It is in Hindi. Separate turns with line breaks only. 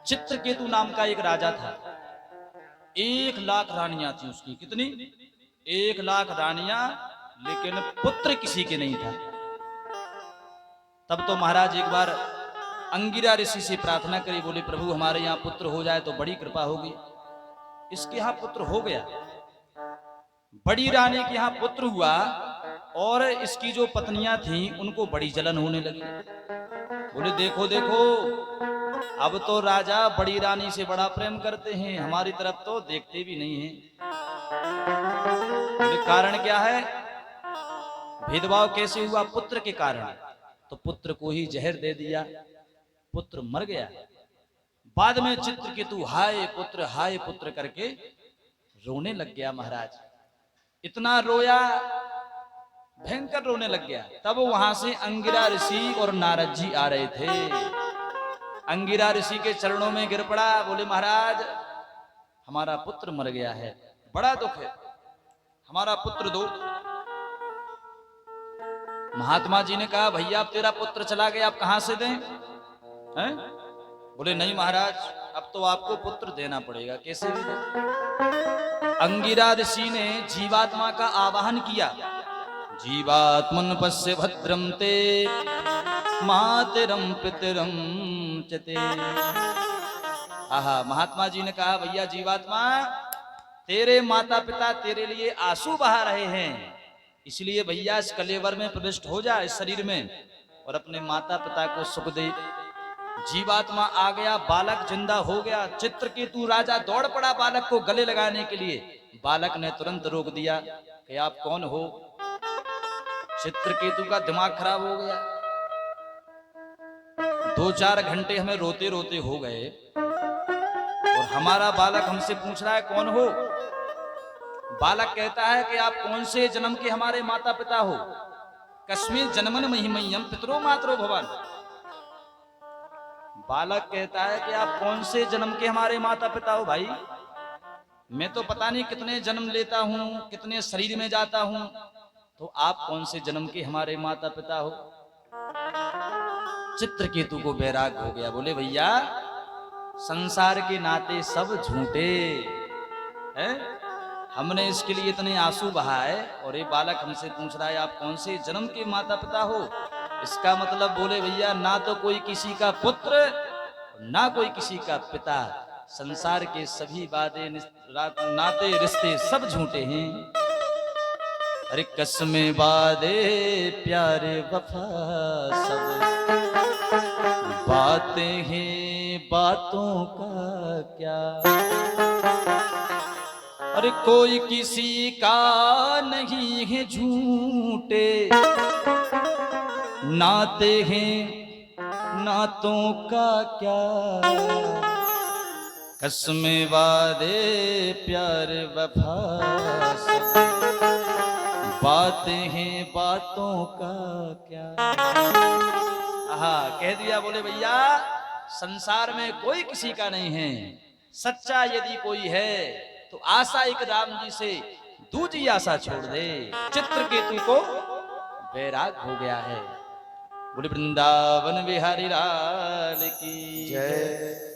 चित्रकेतु नाम का एक राजा था। 1,00,000 रानियां थी उसकी। कितनी? 1,00,000 रानियां, लेकिन पुत्र किसी के नहीं था। तब तो महाराज एक बार अंगिरा ऋषि से प्रार्थना करी, बोले प्रभु हमारे यहाँ पुत्र हो जाए तो बड़ी कृपा होगी। इसके यहाँ पुत्र हो गया, बड़ी रानी के यहाँ पुत्र हुआ, और इसकी जो पत्नियां थीं उनको बड़ी जलन होने लगी। बोले देखो देखो, अब तो राजा बड़ी रानी से बड़ा प्रेम करते हैं, हमारी तरफ तो देखते भी नहीं हैं। बोले कारण क्या है? भेदभाव कैसे हुआ? पुत्र के कारण। तो पुत्र को ही जहर दे दिया, पुत्र मर गया। बाद में चित्रकेतु हाय पुत्र करके रोने लग गया। महाराज इतना रोया, भयंकर रोने लग गया। तब वहां से अंगिरा ऋषि और नारद जी आ रहे थे। अंगिरा ऋषि के चरणों में गिर पड़ा, बोले महाराज हमारा पुत्र मर गया है, बड़ा दुख है, हमारा पुत्र दो। महात्मा जी ने कहा भैया अब तेरा पुत्र चला गया, आप कहां से दें? हैं? बोले नहीं महाराज, अब तो आपको पुत्र देना पड़ेगा, कैसे भी दे। अंगिरा ऋषि ने जीवात्मा का आवाहन किया। जीवात्मन पश्य भद्रम ते मातरम पितरम चते। आहा, महात्मा जी ने कहा भैया जीवात्मा, तेरे माता पिता तेरे लिए आंसू बहा रहे हैं, इसलिए भैया इस कलेवर में प्रविष्ट हो जा, इस शरीर में, और अपने माता पिता को सुख दे। जीवात्मा आ गया, बालक जिंदा हो गया। चित्रकेतु राजा दौड़ पड़ा बालक को गले लगाने के लिए। बालक ने तुरंत रोक दिया कि आप कौन हो? चित्रकेतु का दिमाग खराब हो गया। 2-4 घंटे हमें रोते रोते हो गए, और हमारा बालक हमसे पूछ रहा है कौन हो? बालक कहता है कि आप कौन से जन्म के हमारे माता पिता हो? कस्मिन् जन्मन महिमय्यम पितरो मातरो भवन। बालक कहता है कि आप कौन से जन्म के हमारे माता पिता हो? भाई मैं तो पता नहीं कितने जन्म लेता हूं, कितने शरीर में जाता हूं, तो आप कौन से जन्म के हमारे माता पिता हो? चित्रकेतु को वैराग हो गया। बोले भैया संसार के नाते सब झूठे हैं, हमने इसके लिए इतने आंसू बहाए, और ये बालक हमसे पूछ रहा है आप कौन से जन्म के माता पिता हो? इसका मतलब बोले भैया ना तो कोई किसी का पुत्र, ना कोई किसी का पिता, संसार के सभी वादे नाते रिश्ते सब झूठे हैं। अरे कसमें वादे प्यारे वफा सब बातें हैं, बातों का क्या? अरे कोई किसी का नहीं है, झूठे नाते हैं, नातों का क्या? कसमें वादे प्यार वफा सब बातें हैं, बातों का क्या? कह दिया। बोले भैया संसार में कोई किसी का नहीं है, सच्चा यदि कोई है तो आशा एक राम जी से, दूजी आशा छोड़ दे। चित्रकेतु को वैराग हो गया है। बोले वृंदावन बिहारी लाल की जय।